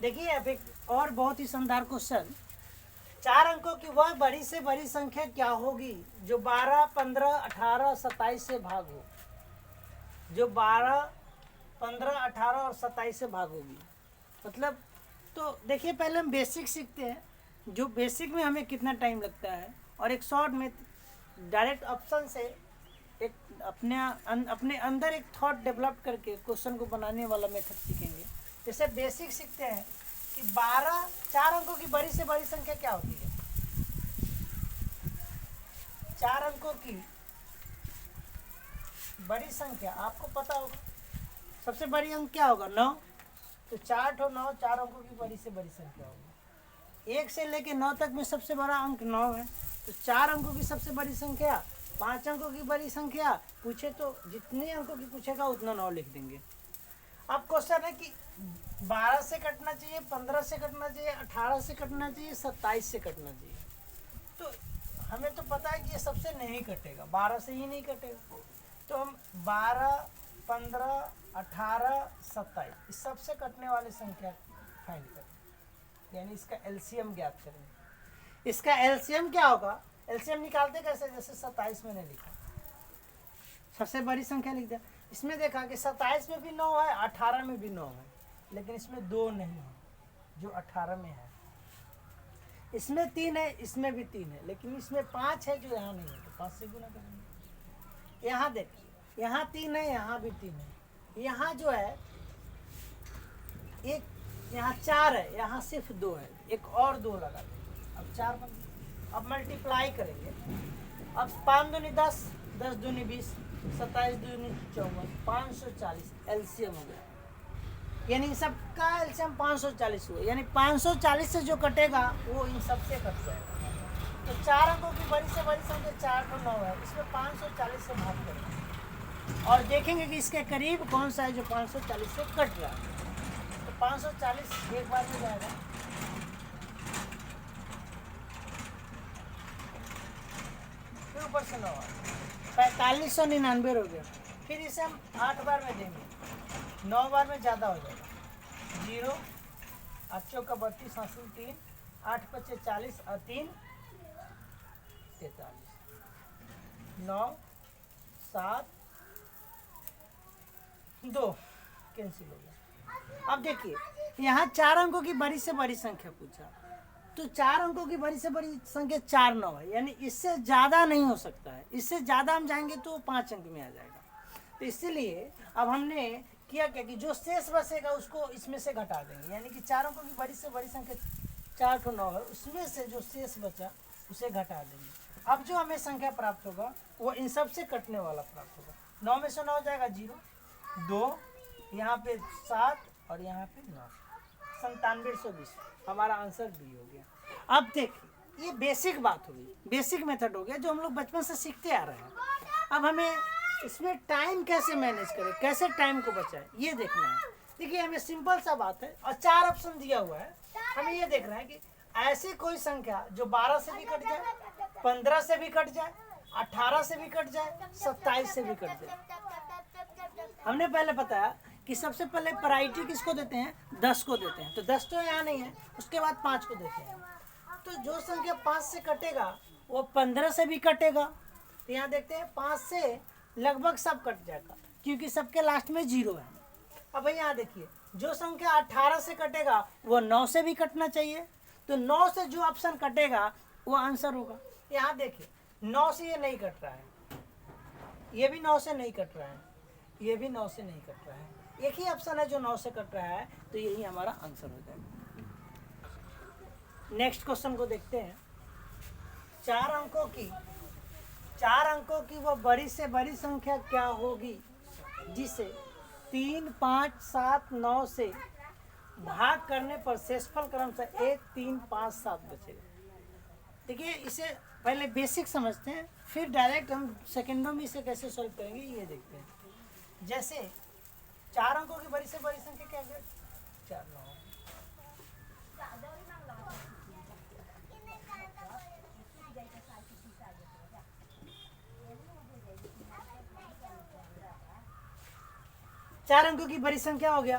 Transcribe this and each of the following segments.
देखिए अब एक और बहुत ही शानदार क्वेश्चन, 4 अंकों की वह बड़ी से बड़ी संख्या क्या होगी जो 12, 15, 18, 27 से भाग हो, जो 12, 15, 18 और 27 से भाग होगी। मतलब तो देखिए पहले हम बेसिक सीखते हैं, जो बेसिक में हमें कितना टाइम लगता है, और एक शॉर्ट में डायरेक्ट ऑप्शन से एक अपने अंदर एक थॉट डेवलप करके क्वेश्चन को बनाने वाला मेथड सीखेंगे। जैसे बेसिक सीखते हैं कि 12, 4 अंकों की बड़ी से बड़ी संख्या क्या होती है। 4 अंकों की बड़ी संख्या आपको पता होगा, सबसे बड़ी अंक क्या होगा, 9। तो 4 ठो 9 4 अंकों की बड़ी से बड़ी संख्या होगी। 1 से लेके 9 तक में सबसे बड़ा अंक 9 है। तो 4 अंकों की सबसे बड़ी संख्या, 5 अंकों की बड़ी संख्या पूछे तो जितने अंकों की पूछेगा उतना 9 लिख देंगे। अब क्वेश्चन है कि 12 से कटना चाहिए, 15 से कटना चाहिए, 18 से कटना चाहिए, 27 से कटना चाहिए। तो हमें तो पता है कि ये सबसे नहीं कटेगा, 12 से ही नहीं कटेगा। तो हम 12, 15, 18, 27 इस सबसे कटने वाली संख्या फाइंड करें, यानी इसका एलसीएम ज्ञात करेंगे। इसका एलसीएम क्या होगा, एलसीएम निकालते कैसे, जैसे 27 मैंने लिखा, सबसे बड़ी संख्या लिख दिया। इसमें देखा कि 27 में भी 9 है, 18 में भी 9 है, लेकिन इसमें 2 नहीं है जो 18 में है। इसमें 3 है, इसमें भी 3 है, लेकिन इसमें 5 है जो यहाँ नहीं है, तो 5 से गुना करेंगे। यहाँ देखिए, यहाँ 3 है, यहाँ भी 3 है, यहाँ जो है एक, यहाँ 4 है, यहाँ सिर्फ 2 है, एक और 2 लगा देंगे, अब 4 बन गए। अब मल्टीप्लाई करेंगे, अब 5 दूनी 10, 10 दूनी 20, 27 दूनी 54, 540 एलसीएम हो गया। यानी सबका एलसीएम 540 हुआ, यानी 540 से जो कटेगा वो इन सबसे कट जाएगा। तो 4 अंकों की बड़ी से बड़ी संख्या 4 को 9 है, इसमें 540 से भाग करेंगे और देखेंगे कि इसके करीब कौन सा है जो 540 से कट रहा है। तो 540 एक बार में जाएगा, फिर ऊपर से 9 4599 हो गया। फिर इसे हम 8 बार में देंगे, 9 बार में ज़्यादा हो जाएगा, 0, 8 चौका 32, हासिल 3, 8 पचे 40 और 3 43, 9 7 2 कैंसिल हो गया। अब देखिए यहाँ 4 अंकों की बड़ी से बड़ी संख्या पूछा, तो 4 अंकों की बड़ी से बड़ी संख्या 4 9 है, यानी इससे ज़्यादा नहीं हो सकता है। इससे ज़्यादा हम जाएंगे तो 5 अंक में आ जाएगा। तो इसीलिए अब हमने किया क्या कि जो शेष बचेगा उसको इसमें से घटा देंगे, यानी कि 4 अंकों की बड़ी से बड़ी संख्या 4 ठो 9 है, उसमें से जो शेष बचा उसे घटा देंगे। अब जो हमें संख्या प्राप्त होगा वो इन सब से कटने वाला प्राप्त होगा। 9 में से 9 हो जाएगा 0, 2, यहाँ पे 7 और यहाँ पे 9, 9720। हमारा आंसर डी हो गया। अब देखिए ये बेसिक बात होगी, बेसिक मेथड हो गया जो हम लोग बचपन से सीखते आ रहे हैं। अब हमें इसमें टाइम कैसे मैनेज करें, कैसे टाइम को बचाएं, ये देखना है। देखिए हमें सिंपल सा बात है और 4 ऑप्शन दिया हुआ है, हमें ये देखना है कि ऐसी कोई संख्या जो 12 से भी कट जाए, 15 से भी कट जाए, 18 से भी कट जाए, 27 से भी कट जाए। हमने पहले बताया कि सबसे पहले प्रायोरिटी किसको देते हैं, 10 को देते हैं। तो 10 तो यहाँ नहीं है, उसके बाद 5 को देते हैं। तो जो संख्या 5 से कटेगा वो 15 से भी कटेगा। तो यहाँ देखते हैं 5 से लगभग सब कट जाएगा क्योंकि सबके लास्ट में 0 है। अब यहाँ देखिए जो संख्या 18 से कटेगा वो 9 से भी कटना चाहिए, तो 9 से जो ऑप्शन कटेगा वो आंसर होगा। यहाँ देखिए 9 से ये नहीं कट रहा है, ये भी 9 से नहीं कट रहा है, ये भी 9 से नहीं कट रहा है, एक ही ऑप्शन है जो 9 से कट रहा है, तो यही हमारा आंसर हो जाएगा। नेक्स्ट क्वेश्चन को देखते हैं। 4 अंकों की वो बड़ी से बड़ी संख्या क्या होगी जिसे 3, 5, 7, 9 से भाग करने पर शेषफल क्रमशः 1, 3, 5, 7 बचेगा। देखिए इसे पहले बेसिक समझते हैं, फिर डायरेक्ट हम सेकेंडों में इसे कैसे सॉल्व करेंगे ये देखते हैं। जैसे 4 अंकों की बड़ी से बड़ी संख्या क्या है, 4 9। चार अंकों की बड़ी संख्या हो गया।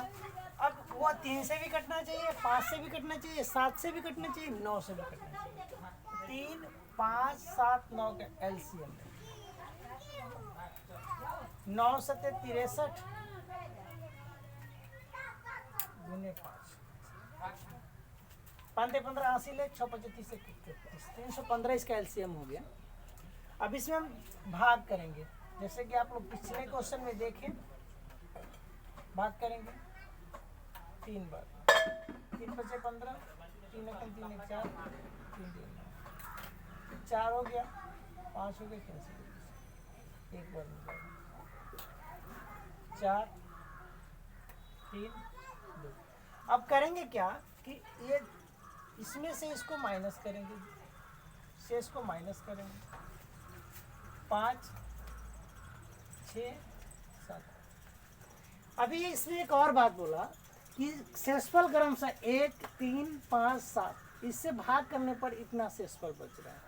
अब वो 3 से भी कटना चाहिए, 5 से भी कटना चाहिए, 7 से भी कटना चाहिए, 9 से भी कटना चाहिए। 3, 5, 7, 9 का एलसीएम 9 सत्ते 63 गुने 5, 5 15 80 ले 6 25 से 315 इसका एलसीएम हो गया। अब इसमें हम भाग करेंगे, जैसे कि आप लोग पिछले क्वेश्चन में देखें, भाग करेंगे 3 बार, 3 बचे 15, 3 एकम 3 एक 4, 3 3 4 हो गया, 5 हो गया, कैंसिल एक बार में 4 3 2। अब करेंगे क्या कि ये इसमें से इसको माइनस करेंगे, शेष को माइनस करेंगे, 5 6 7। अभी इसमें एक और बात बोला कि शेषफल क्रमशः 1 3 5 7, इससे भाग करने पर इतना शेषफल बच रहा है।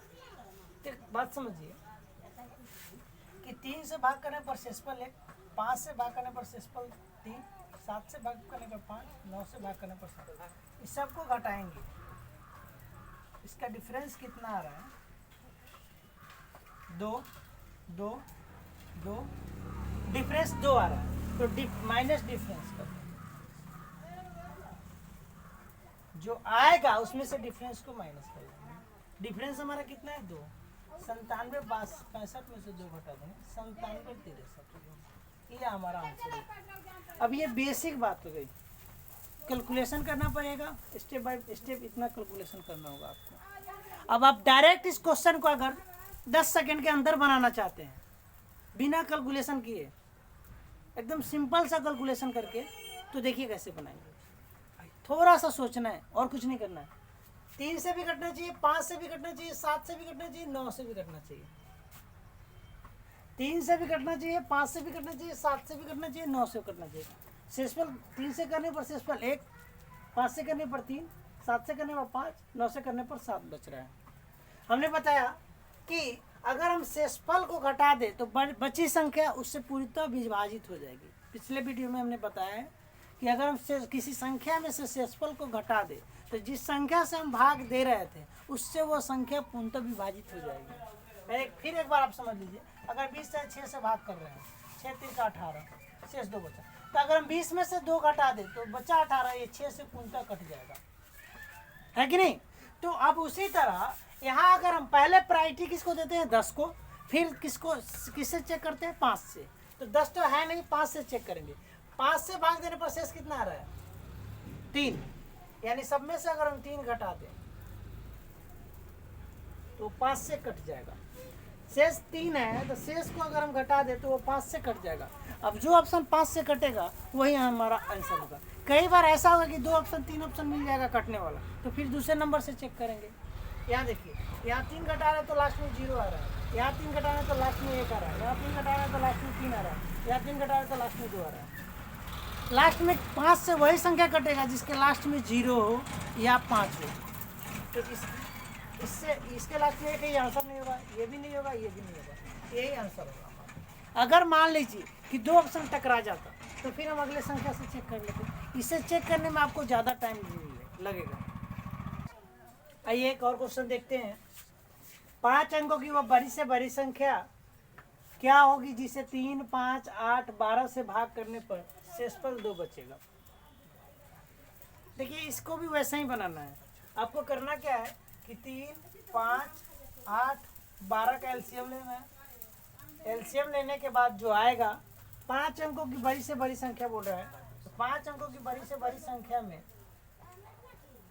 तो बात समझिए कि 3 से भाग करने पर शेषफल 1, 5 से भाग करने पर शेषफल 3, 7 से भाग करने पर 5, 9 से भाग करने पर 7। इस सबको घटाएंगे, इसका डिफरेंस कितना आ रहा है? 2 2 2, डिफरेंस 2 आ रहा है, तो माइनस डिफरेंस कर जो आएगा उसमें से डिफरेंस को माइनस कर देंगे। डिफरेंस हमारा कितना है? 2। 97 65 में से 2 घटा देंगे, 97 63। ये हमारा आंसर है। अब ये बेसिक बात हो गई, कैलकुलेशन करना पड़ेगा, स्टेप बाय स्टेप इतना कैलकुलेशन करना होगा आपको। अब आप डायरेक्ट इस क्वेश्चन को अगर 10 सेकंड के अंदर बनाना चाहते हैं बिना कैलकुलेशन किए, एकदम सिंपल सा कैलकुलेशन करके, तो देखिए कैसे बनाएंगे। थोड़ा सा सोचना है और कुछ नहीं करना है। 3 से भी कटना चाहिए, 5 से भी कटना चाहिए, 7 से भी कटना चाहिए, 9 से भी कटना चाहिए। 3 से भी कटना चाहिए, 5 से भी कटना चाहिए, 7 से भी कटना चाहिए, 9 से कटना चाहिए। शेषफल 3 से करने पर शेषफल 1, 5 से करने पर 3, 7 से करने पर 5, 9 से करने पर 7 बच रहा है। हमने बताया कि अगर हम शेषफल को घटा दें तो बची संख्या उससे पूरी विभाजित हो जाएगी। पिछले वीडियो में हमने बताया है कि अगर हम किसी संख्या में से शेषफल को घटा दें तो जिस संख्या से हम भाग दे रहे थे उससे वो संख्या पूर्णतः विभाजित हो जाएगी। फिर एक बार आप समझ लीजिए, अगर 20 से 6 से भाग कर रहे हैं, 6 3 का 18, शेष 2 बचा, तो अगर हम 20 में से 2 घटा दें तो बचा 18, ये 6 से पूर्णतः कट जाएगा, है कि नहीं? तो अब उसी तरह यहाँ अगर हम पहले प्रायोरिटी किसको देते हैं? 10 को, फिर किससे चेक करते हैं? 5 से। तो 10 तो है नहीं, 5 से चेक करेंगे। 5 से भाग देने पर शेष कितना आ रहा है? 3। यानी सब में से अगर हम 3 घटा दें तो 5 से कट जाएगा। शेष 3 है, तो शेष को अगर हम घटा दें तो वो 5 से कट जाएगा। अब जो ऑप्शन 5 से कटेगा वही हमारा आंसर होगा। कई बार ऐसा होगा कि 2 ऑप्शन 3 ऑप्शन मिल जाएगा कटने वाला, तो फिर दूसरे नंबर से चेक करेंगे। यहाँ देखिए, यहाँ 3 घटा रहे तो लास्ट में 0 आ रहा है, यहाँ 3 घटा रहे तो लास्ट में 1 आ रहा है, यहाँ 3 घटा रहे तो लास्ट में 3 आ रहा है, यहाँ 3 घटा रहे तो लास्ट में 2 आ रहा है। लास्ट में 5 से वही संख्या कटेगा जिसके लास्ट में 0 हो या 5 हो। तो इससे इसके लास्ट में एक ही आंसर नहीं होगा, ये भी नहीं होगा, ये भी नहीं होगा, यही आंसर होगा हमारा। अगर मान लीजिए कि 2 ऑप्शन टकरा जाता तो फिर हम अगले संख्या से चेक कर लेते। इसे चेक करने में आपको ज़्यादा टाइम लगेगा। आइए एक और क्वेश्चन देखते हैं। 5 अंकों की वह बड़ी से बड़ी संख्या क्या होगी जिसे 3 5 8 12 से भाग करने पर शेषफल 2 बचेगा? देखिए इसको भी वैसा ही बनाना है। आपको करना क्या है कि 3 5 8 12 का एलसीएम लेना है। एलसीएम लेने के बाद जो आएगा, 5 अंकों की बड़ी से बड़ी संख्या बोल रहा है, तो 5 अंकों की बड़ी से बड़ी संख्या में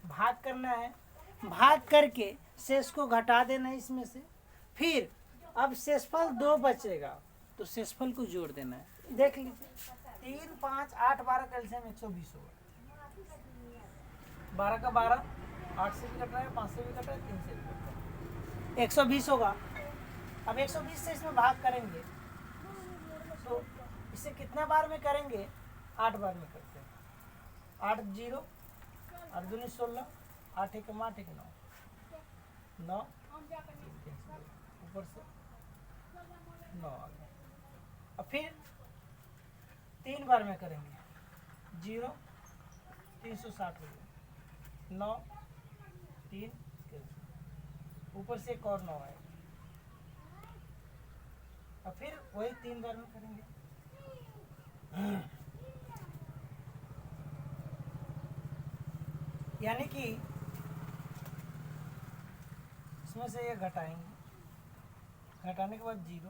भाग करना है। भाग करके शेष को घटा देना है इसमें से। फिर अब शेषफल 2 बचेगा तो शेषफल को जोड़ देना है। देख लीजिए, 3 5 8 12 का एलसीएम 120 होगा। 12 का 12, 8 से भी कट रहा है, 5 से भी कट रहा है, 3 से भी कट रहा है, 120 होगा। अब 120 से इसमें भाग करेंगे तो इसे कितना बार में करेंगे? 8 बार में करते हैं। 8 0, 8 दूनी 16, 8 1 8 1 9, 9 ऊपर से 9 आ गया। अब फिर 3 बार में करेंगे, 0 360 हो गया, 9 3 कैंसिल, ऊपर से एक और 9 आएगा, और फिर वही 3 बार में करेंगे। यानी कि इसमें से ये घटाएंगे, घटाने के बाद 0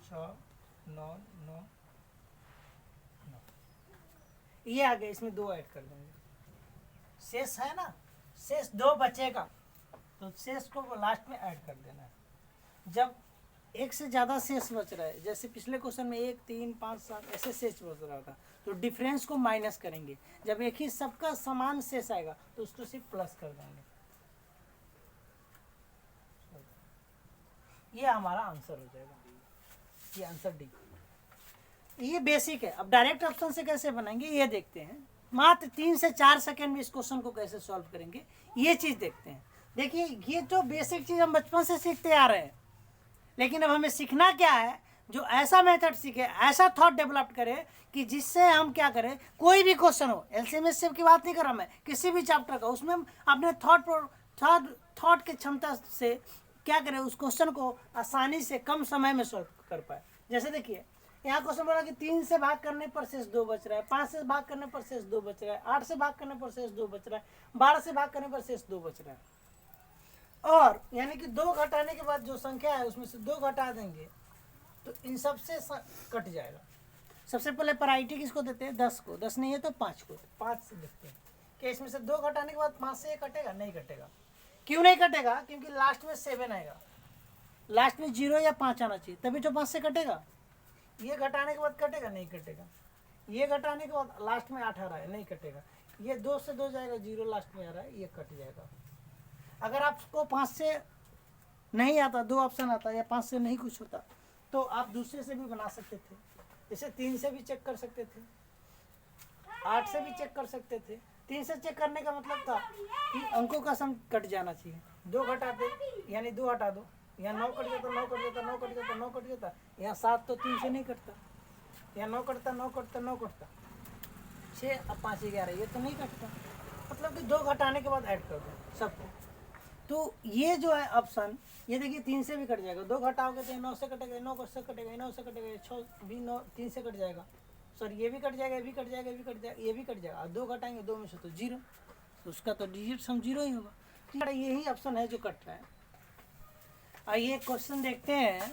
6 9 9 9, ये आ गया, इसमें 2 ऐड कर देंगे, शेष है ना, शेष 2 बचेगा, तो शेष को लास्ट में ऐड कर देना है। जब एक से ज़्यादा शेष बच रहा है, जैसे पिछले क्वेश्चन में 1 3 5 7 ऐसे शेष बच रहा था, तो डिफरेंस को माइनस करेंगे, जब एक ही सबका समान शेष आएगा तो उसको सिर्फ प्लस कर देंगे। ये हमारा आंसर हो जाएगा, ये आंसर डी। ये बेसिक है। अब डायरेक्ट ऑप्शन से कैसे बनाएंगे ये देखते हैं। मात्र 3 से 4 सेकेंड में इस क्वेश्चन को कैसे सॉल्व करेंगे ये चीज़ देखते हैं। देखिए ये जो बेसिक चीज़ हम बचपन से सीखते आ रहे हैं, लेकिन अब हमें सीखना क्या है, जो ऐसा मेथड सीखे, ऐसा थॉट डेवलप करे कि जिससे हम क्या करें, कोई भी क्वेश्चन हो, एलसीएम एचसीएफ की बात नहीं कर रहा मैं, किसी भी चैप्टर का, उसमें हम अपने थॉट की क्षमता से क्या करें, उस क्वेश्चन को आसानी से कम समय में सॉल्व कर पाए। जैसे देखिए यहाँ क्वेश्चन बोला कि 3 से भाग करने पर शेष 2 बच रहा है, 5 से भाग करने पर शेष 2 बच रहा है, 8 से भाग करने पर शेष 2 बच रहा है, 12 से भाग करने पर शेष 2 बच रहा है। और यानी कि 2 घटाने के बाद जो संख्या है उसमें से 2 घटा देंगे तो इन सब से कट जाएगा। सबसे पहले प्रायोरिटी किसको देते हैं, 10 को, 10 नहीं है तो 5 को, 5 से देखते हैं कि इसमें से 2 घटाने के बाद 5 से ये कटेगा, नहीं कटेगा। क्यों नहीं कटेगा, क्योंकि लास्ट में 7 आएगा, लास्ट में 0 या 5 आना चाहिए, तभी तो 5 से कटेगा। ये घटाने के बाद कटेगा, नहीं कटेगा। ये घटाने के बाद लास्ट में 8 आ रहा है, नहीं कटेगा। ये 2 से 2 जाएगा, 0 लास्ट में आ रहा है, ये कट जाएगा। अगर आपको 5 से नहीं आता, 2 ऑप्शन आता या 5 से नहीं कुछ होता, तो आप दूसरे से भी बना सकते थे। जैसे 3 से भी चेक कर सकते थे, 8 से भी चेक कर सकते थे। 3 से चेक करने का मतलब था कि अंकों का सम कट जाना चाहिए। 2 घटाते यानी 2 हटा दो, यहाँ 9 कट जाता, 9 कट जाता, 9 कट जाता, 9 कट जाता, यहाँ 7 तो 3 से नहीं कटता, यहाँ 9 कटता, 9 कटता, 9 कटता, 6 अब 5 11, ये तो नहीं कटता। मतलब कि 2 घटाने के बाद ऐड कर दो सबको। तो ये जो है ऑप्शन, ये देखिए 3 से भी कट जाएगा, 2 घटाओगे तो 9 से कटेगा, 9 से कटेगा, 9 से कटेगा, 6 भी 9 3 से कट जाएगा, सॉरी ये भी कट जाएगा, ये भी कट जाएगा, ये भी कट जाएगा, ये भी कट जाएगा। 2 घटाएंगे 2 में से तो 0, तो उसका तो डिजिट सम 0 ही होगा। यही ऑप्शन है जो कट रहा है। आइए क्वेश्चन देखते हैं।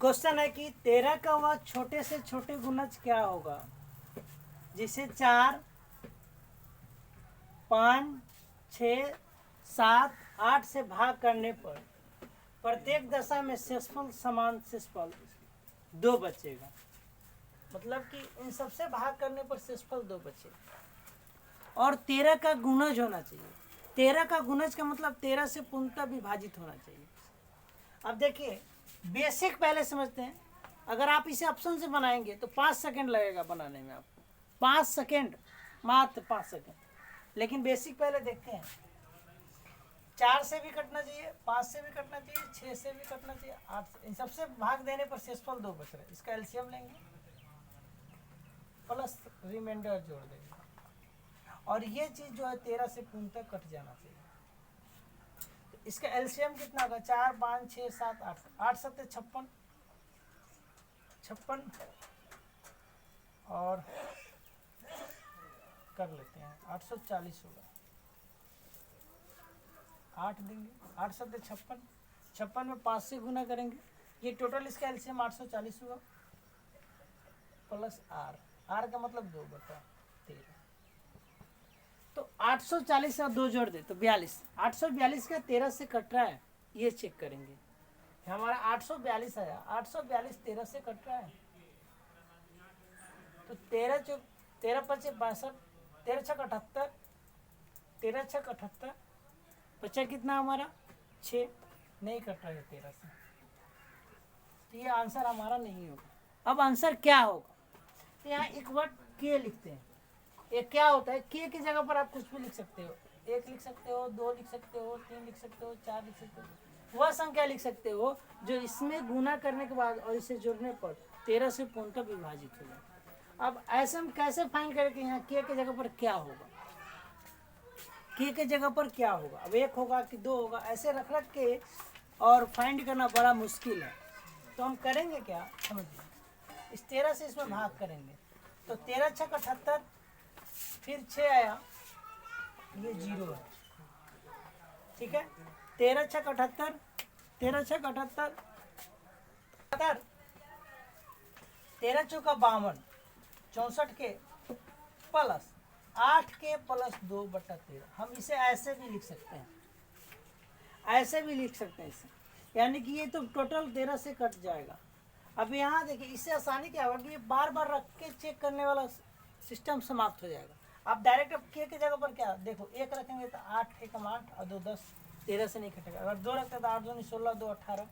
क्वेश्चन है कि 13 का वह छोटे से छोटे गुणज क्या होगा जिसे 4 5 6 7 8 से भाग करने पर प्रत्येक दशा में शेषफल समान शेषफल 2 बचेगा। मतलब कि इन सबसे भाग करने पर शेषफल 2 बचेगा और 13 का गुणज होना चाहिए। 13 का गुणज का मतलब 13 से पूर्णतः विभाजित होना चाहिए। अब देखिए बेसिक पहले समझते हैं। अगर आप इसे ऑप्शन से बनाएंगे तो 5 सेकंड लगेगा बनाने में आपको, 5 सेकंड, मात्र 5 सेकंड। लेकिन बेसिक पहले देखते हैं। 4 से भी कटना चाहिए, 5 से भी कटना चाहिए, 6 से भी कटना चाहिए, 8 से, इन सबसे भाग देने पर शेषफल 2 बच रहा है। इसका एलसीएम लेंगे प्लस रिमाइंडर जोड़ देंगे और ये चीज जो है 13 से पूर्णतः कट जाना चाहिए। तो इसका एलसीएम कितना होगा, 4 5 6 7 8, 8 7 56 और कर लेते हैं 840 होगा, 8 देंगे, 8 7 56, 56 में 5 से गुना करेंगे, ये टोटल इसका एलसीएम 840 हुआ प्लस आर, आर का मतलब 2/13। तो 840 का 2 जोड़ दे तो 42, 842 का 13 से कट रहा है, ये चेक करेंगे। हमारा 842 आया, 842 13 से कट रहा है, तो 13 5 62, 13 6 78, 13 6 78, बचा कितना हमारा 6, नहीं कट रहा है 13 से, तो ये आंसर हमारा नहीं होगा। अब आंसर क्या होगा, तो यहाँ एक वर्ड के लिखते हैं। ये क्या होता है, के की जगह पर आप कुछ भी लिख सकते हो, 1 लिख सकते हो, 2 लिख सकते हो, 3 लिख सकते हो, 4 लिख सकते हो, वह संख्या लिख सकते हो जो इसमें गुना करने के बाद और इसे जोड़ने पर 13 से पूर्णतः विभाजित हो जाए। अब ऐसे हम कैसे फाइंड करें कि यहाँ के जगह पर क्या होगा, के जगह पर क्या होगा। अब 1 होगा कि 2 होगा, ऐसे रख रख के और फाइंड करना बड़ा मुश्किल है। तो हम करेंगे क्या, समझिए, इस 13 से इसमें भाग करेंगे तो 13 छक 78, फिर 6 आया, ये 0 है, ठीक है। 13 छक 78, 13 छक 78, 13 चौका 52, 64 के प्लस 8 के प्लस 2/13। हम इसे ऐसे भी लिख सकते हैं, ऐसे भी लिख सकते हैं इसे, यानी कि ये तो टोटल 13 से कट जाएगा। अब यहाँ देखिए, इससे आसानी क्या होगा कि ये बार बार रख के चेक करने वाला सिस्टम समाप्त हो जाएगा। आप डायरेक्ट अब के जगह पर क्या देखो, 1 रखेंगे तो 8 एकम 8 और 2 10, 13 से नहीं कटेगा। अगर 2 रखते तो 8 2 16 2 18,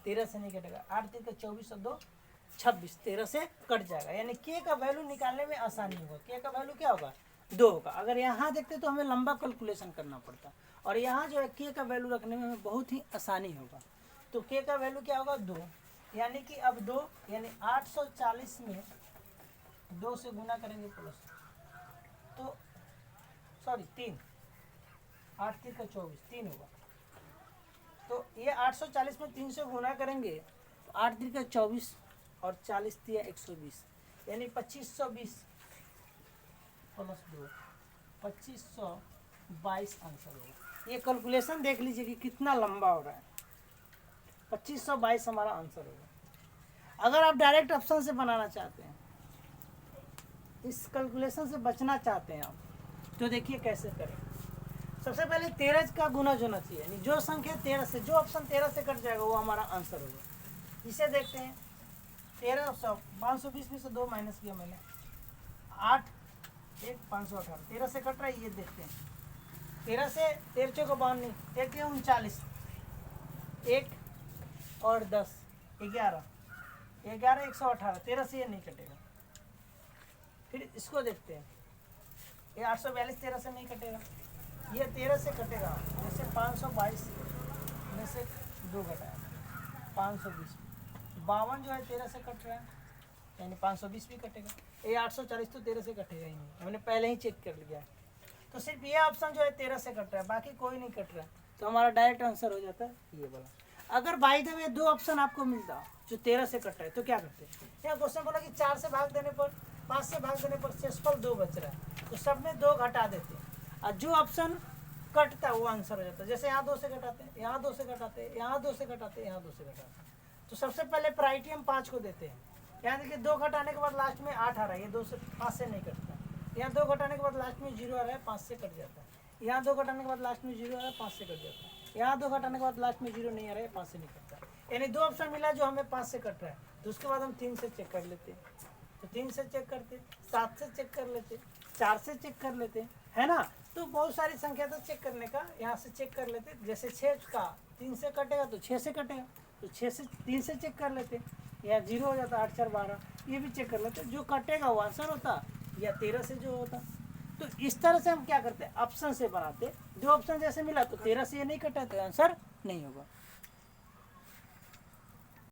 13 से नहीं कटेगा। 8 3 24 और 2 26, 13 से कट जाएगा। यानी के का वैल्यू निकालने में आसानी होगा। के का वैल्यू क्या होगा, 2 होगा। अगर यहाँ देखते तो हमें लंबा कैलकुलेशन करना पड़ता, और यहाँ जो है के का वैल्यू रखने में हमें बहुत ही आसानी होगा। तो के का वैल्यू क्या होगा, 2। यानी कि अब 2 यानी 840 में 2 से गुना करेंगे प्लस, तो सॉरी 3, 8 3 का 24, 3 होगा। तो ये 840 में 3 से गुना करेंगे तो 8 3 का 24 और 40 दिया 120, यानी 2520 प्लस 2, 2522 आंसर होगा। ये कैलकुलेशन देख लीजिए कि कितना लंबा हो रहा है। 2522 हमारा आंसर होगा। अगर आप डायरेक्ट ऑप्शन से बनाना चाहते हैं, इस कैलकुलेशन से बचना चाहते हैं आप, तो देखिए कैसे करें। सबसे पहले 13 का गुना होना चाहिए, यानी जो संख्या 13 से, जो ऑप्शन 13 से कट जाएगा वो हमारा आंसर होगा। इसे देखते हैं, 13 520 में से 2 माइनस किया मैंने, 8 1 518, 13 से कट रहा है, ये देखते हैं। 13 से 13 को 52 नहीं, 1 39, 1 और 10 11, 11 118, 13 से ये नहीं कटेगा। फिर इसको देखते हैं, ये 842 13 से नहीं कटेगा, ये 13 से कटेगा। जैसे 522 में से 2 घटाया 520, 52 जो है 13 से कट रहा है, यानी 520 भी कटेगा। ये 840 तो 13 से कटेगा ही नहीं, हमने पहले ही चेक कर लिया है। तो सिर्फ ये ऑप्शन जो है 13 से कट रहा है, बाकी कोई नहीं कट रहा है, तो हमारा डायरेक्ट आंसर हो जाता है ये वाला। अगर बाय द वे 2 ऑप्शन आपको मिलता जो 13 से कट रहा है, तो क्या करते हैं। यहाँ क्वेश्चन बोला कि 4 से भाग देने पर, 5 से भाग देने पर शेषफल 2 बच रहा है, तो सब में 2 घटा देते हैं, और जो ऑप्शन कटता है वो आंसर हो जाता है। जैसे यहाँ 2 से घटाते हैं, यहाँ 2 से घटाते हैं, यहाँ 2 से घटाते हैं, यहाँ 2 से घटाते हैं। तो सबसे पहले प्रायोरिटी हम 5 को देते हैं। यहाँ देखिए 2 घटाने के बाद लास्ट में 8 आ रहा है, ये 2 से 5 से नहीं कटता। यहाँ 2 घटाने के बाद लास्ट में 0 आ रहा है, 5 से कट जाता है। यहाँ 2 घटाने के बाद लास्ट में 0 आ रहा है, 5 से कट जाता है। यहाँ 2 घटाने के बाद लास्ट में 0 नहीं आ रहा है, 5 से नहीं कटता। यानी 2 ऑप्शन मिला जो हमें 5 से कट रहा है, तो उसके बाद हम 3 से चेक कर लेते हैं, तो 3 से चेक करते, 7 से चेक कर लेते, 4 से चेक कर लेते, है ना। तो बहुत सारी संख्या था चेक करने का, यहाँ से चेक कर लेते। जैसे 6 का 3 से कटेगा तो 6 से कटेगा, तो 6 से 3 से चेक कर लेते, या 0 हो जाता, 8 4 12, ये भी चेक कर लेते। जो कटेगा वो आंसर होता, या 13 से जो होता। तो इस तरह से हम क्या करते हैं, ऑप्शन से बनाते। जो ऑप्शन जैसे मिला तो 13 से ये नहीं कटा तो आंसर नहीं होगा।